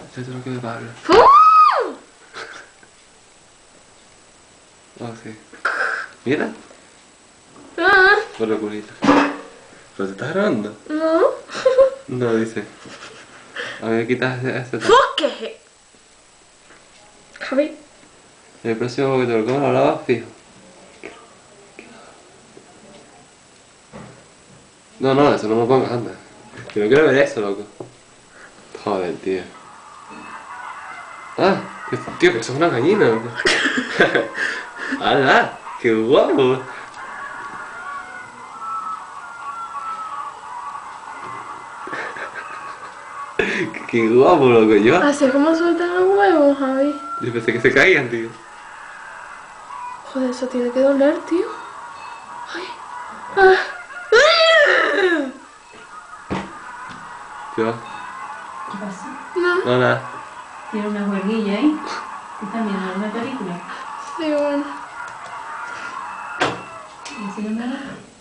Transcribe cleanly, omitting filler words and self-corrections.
Esto es lo que me Pablo. Oh, sí. Mira. Por lo culito. ¿Pero te estás grabando? No. No, dice. A ver, quitas ese tal. ¡Fosque! Javi. El próximo que te lo comas lo lavas fijo. No, no, eso no me pongas, anda. Yo no quiero ver eso, loco. Joder, tío. Ah, tío, que eso es una gallina, loco. ¡Hala! ¡Qué guapo! ¡Qué guapo, loco! Yo Así es como sueltan los huevos, Javi. pensé que se caían, tío. Joder, eso tiene que doler, tío. Ay. Ah. ¿Qué va? ¿Qué pasa? No. No, nada. Tiene una juerguilla ahí. ¿Qué están viendo? ¿Una película? Sí, bueno. ¿Enséñame la